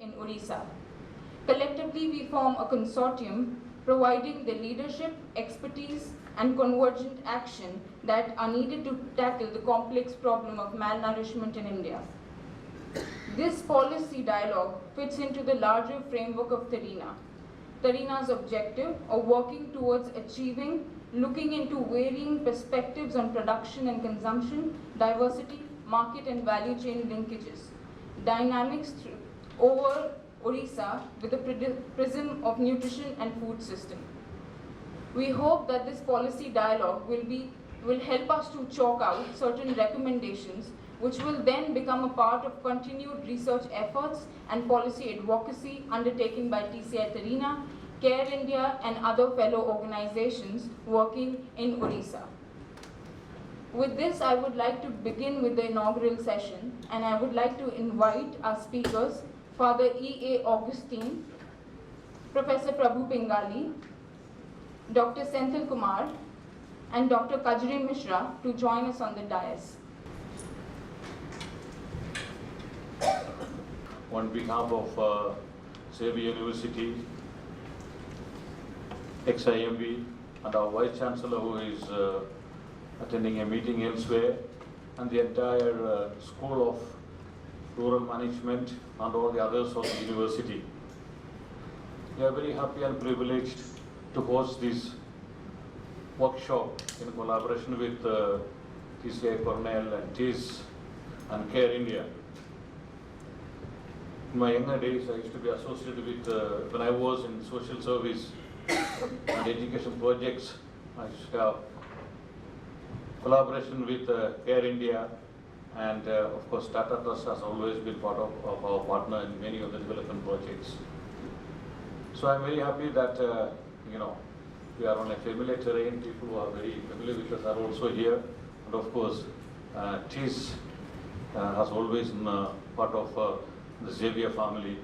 in Odisha. Collectively, we form a consortium providing the leadership, expertise, and convergent action that are needed to tackle the complex problem of malnourishment in India. This policy dialogue fits into the larger framework of TARINA. TARINA's objective of working towards achieving, looking into varying perspectives on production and consumption, diversity, market and value chain linkages, dynamics over Odisha with the prism of nutrition and food system. We hope that this policy dialogue will help us to chalk out certain recommendations which will then become a part of continued research efforts and policy advocacy undertaken by TCI-TARINA, Care India and other fellow organizations working in Odisha. With this, I would like to begin with the inaugural session, and I would like to invite our speakers, Father E.A. Augustine, Professor Prabhu Pingali, Dr. Senthil Kumar, and Dr. Kajri Misra to join us on the dais. On behalf of Xavier University, XIMB, and our Vice Chancellor who is attending a meeting elsewhere, and the entire School of Rural Management and all the others of the university. We are very happy and privileged to host this workshop in collaboration with TCI-Cornell and TIS and Care India. In my younger days, I used to be associated with, when I was in social service and education projects, I used to have collaboration with Care India, and of course Tata Trust has always been part of our partner in many of the development projects. So I'm very happy that we are on a familiar terrain. People who are very familiar with us are also here, and of course TIS has always been part of the Xavier family,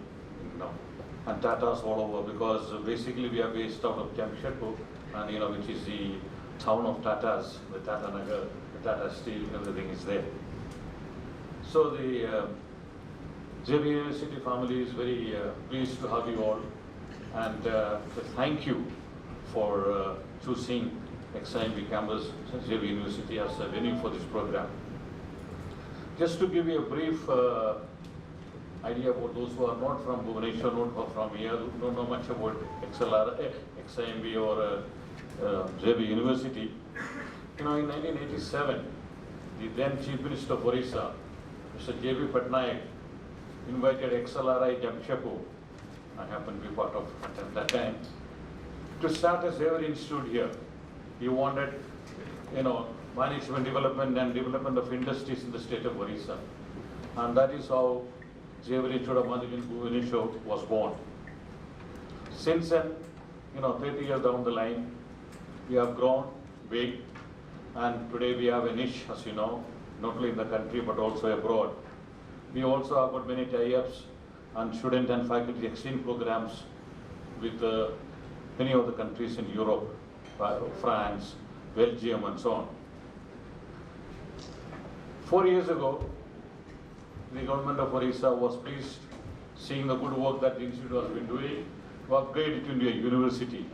and Tata's all over, because basically we are based out of Jamshedpur, and which is the town of Tatas, the Tata Nagar, the Tata Steel, everything is there. So the Xavier University family is very pleased to have you all, and thank you for choosing XIMB campus, Xavier University, as a venue for this program. Just to give you a brief idea about those who are not from Bhubaneswar, not from here, don't know much about XIMB or Xavier University. In 1987, the then Chief Minister of Odisha, Mr. J.B. Patnaik, invited XLRI Jamshedpur, I happened to be part of it at that time, to start a Xavier Institute here. He wanted, management development and development of industries in the state of Odisha. And that is how Xavier Institute of Management Bhubaneswar was born. Since then, 30 years down the line, we have grown big, and today we have a niche, as you know, not only in the country but also abroad. We also have got many tie-ups and student and faculty exchange programs with many of the countries in Europe, France, Belgium, and so on. 4 years ago, the government of Odisha was pleased seeing the good work that the institute has been doing to upgrade it into a university.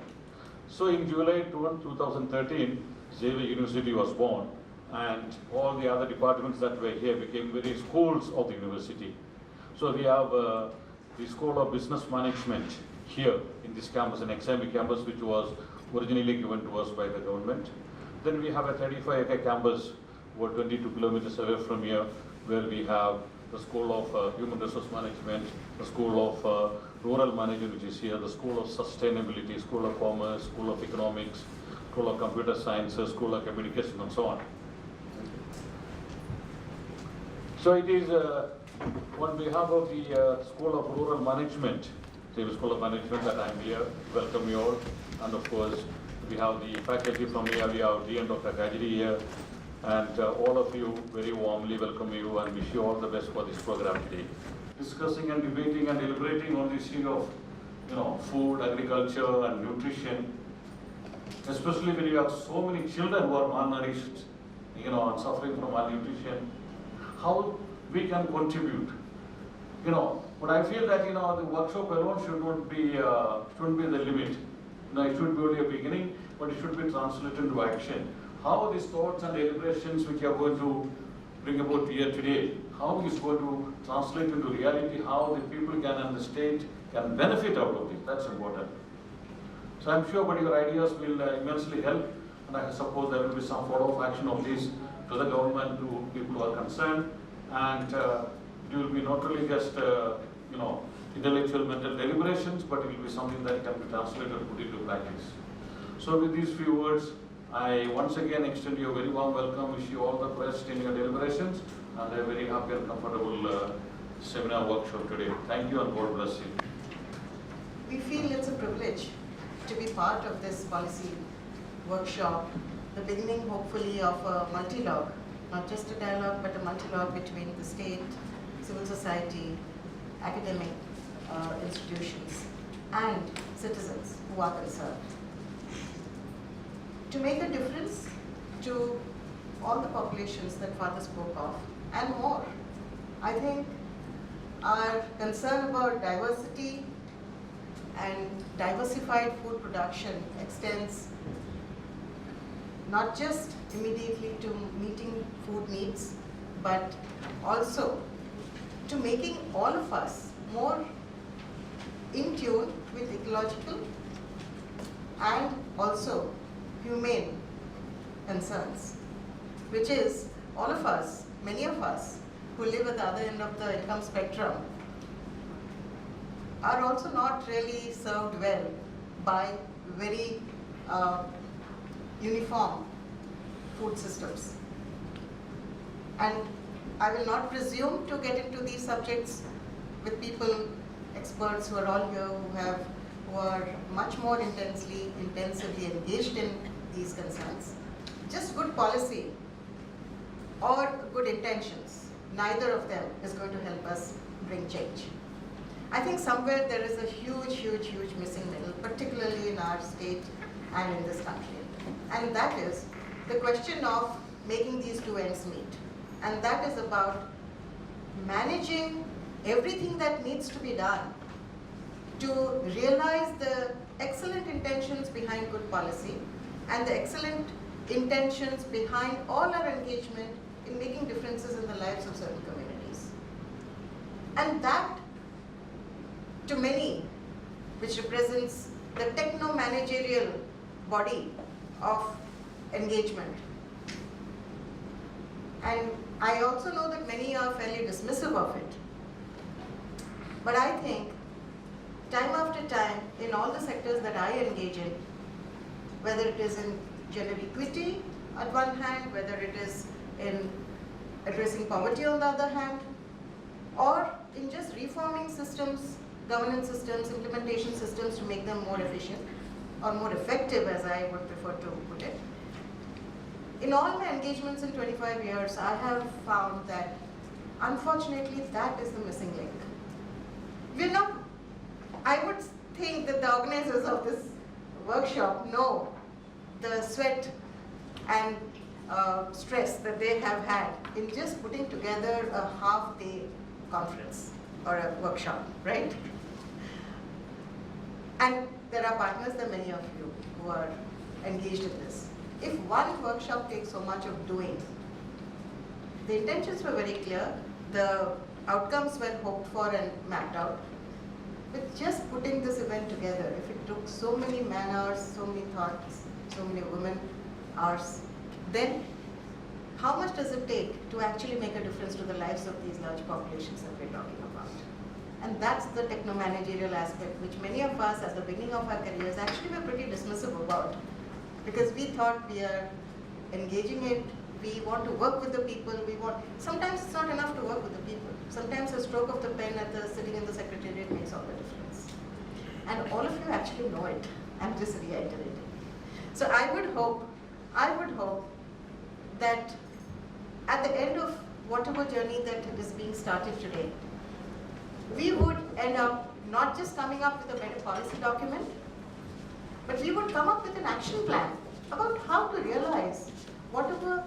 So in July 2013, Xavier University was born, and all the other departments that were here became very schools of the university. So we have the School of Business Management here in this campus, an XIMB campus which was originally given to us by the government. Then we have a 35-acre campus about 22 kilometers away from here, where we have the School of Human Resource Management, the School of Rural Management, which is here, the School of Sustainability, School of Commerce, School of Economics, School of Computer Sciences, School of Communication, and so on. So it is on behalf of the School of Rural Management, the School of Management, that I am here. Welcome you all. And of course, we have the faculty from here. We have Dean Dr. Kajri here. And all of you very warmly welcome you and wish you all the best for this program today. Discussing and debating and deliberating on the issue of food, agriculture, and nutrition, especially when you have so many children who are malnourished, and suffering from malnutrition, how we can contribute. But I feel that the workshop alone shouldn't be the limit. It should be only a beginning, but it should be translated into action. How these thoughts and deliberations which are going to bring about here today, how is going to translate into reality, how the people can and the state can benefit out of it. That's important. So I'm sure but your ideas will immensely help, and I suppose there will be some follow-up action of this to the government, to people who are concerned, and it will be not only just intellectual mental deliberations, but it will be something that can be translated and put into practice. So with these few words, I once again extend you a very warm welcome, wish you all the best in your deliberations, and a very happy and comfortable seminar workshop today. Thank you and God bless you. We feel it's a privilege to be part of this policy workshop, the beginning hopefully of a multi-log, not just a dialogue but a multi-log between the state, civil society, academic institutions and citizens who are concerned. To make a difference to all the populations that Father spoke of and more. I think our concern about diversity and diversified food production extends not just immediately to meeting food needs, but also to making all of us more in tune with ecological and also humane concerns, which is all of us, many of us who live at the other end of the income spectrum are also not really served well by very uniform food systems. And I will not presume to get into these subjects with people, experts who are all here, who are much more intensively engaged in these concerns. Just good policy or good intentions, neither of them is going to help us bring change. I think somewhere there is a huge missing middle, particularly in our state and in this country. And that is the question of making these two ends meet. And that is about managing everything that needs to be done to realize the excellent intentions behind good policy and the excellent intentions behind all our engagement in making differences in the lives of certain communities. And that, to many, which represents the techno-managerial body of engagement. And I also know that many are fairly dismissive of it. But I think time after time, in all the sectors that I engage in, whether it is in gender equity at one hand, whether it is in addressing poverty on the other hand, or in just reforming systems, governance systems, implementation systems to make them more efficient or more effective, as I would prefer to put it. In all my engagements in 25 years, I have found that unfortunately that is the missing link. We're not, I would think that the organizers of this workshop know the sweat and stress that they have had in just putting together a half-day conference or a workshop, right? And there are partners, there are many of you who are engaged in this. If one workshop takes so much of doing, the intentions were very clear, the outcomes were hoped for and mapped out. With just putting this event together, if it took so many man hours, so many thoughts, so many women hours, then how much does it take to actually make a difference to the lives of these large populations that we're talking about? And that's the techno-managerial aspect, which many of us at the beginning of our careers actually were pretty dismissive about. Because we thought we are engaging it, we want to work with the people, sometimes it's not enough to work with the people. Sometimes a stroke of the pen sitting in the secretariat makes all the difference. And all of you actually know it. I'm just reiterating. So I would hope that at the end of whatever journey that is being started today, we would end up not just coming up with a better policy document, but we would come up with an action plan about how to realize whatever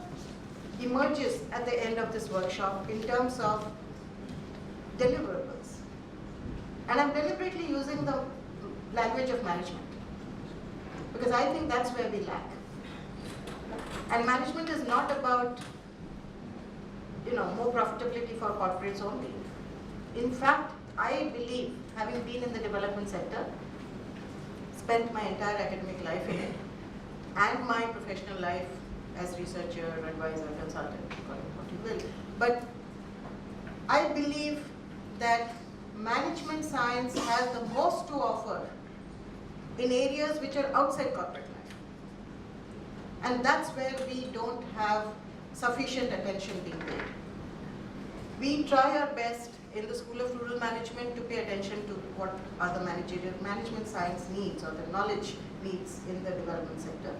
emerges at the end of this workshop in terms of deliverables, And I'm deliberately using the language of management, because I think that's where we lack. And management is not about, more profitability for corporates only. In fact, I believe, having been in the development sector, spent my entire academic life in it, and my professional life as researcher, advisor, consultant, call it what you will. But I believe that management science has the most to offer in areas which are outside corporate life. And that's where we don't have sufficient attention being paid. We try our best in the School of Rural Management to pay attention to what are the management science needs or the knowledge needs in the development sector.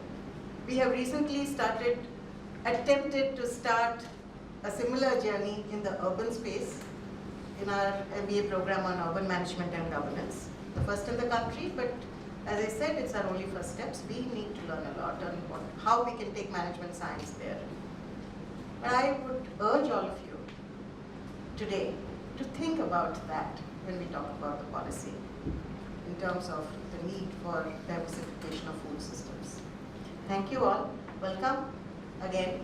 We have recently attempted to start a similar journey in the urban space in our MBA program on urban management and governance. The first in the country, but as I said, it's our only first steps. We need to learn a lot on how we can take management science there. But I would urge all of you today to think about that when we talk about the policy in terms of the need for diversification of food systems. Thank you all. Welcome again,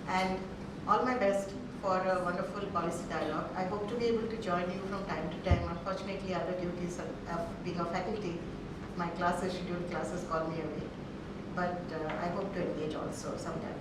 and all my best for a wonderful policy dialogue. I hope to be able to join you from time to time. Unfortunately, other duties of being a faculty, my scheduled classes call me away. But I hope to engage also sometime.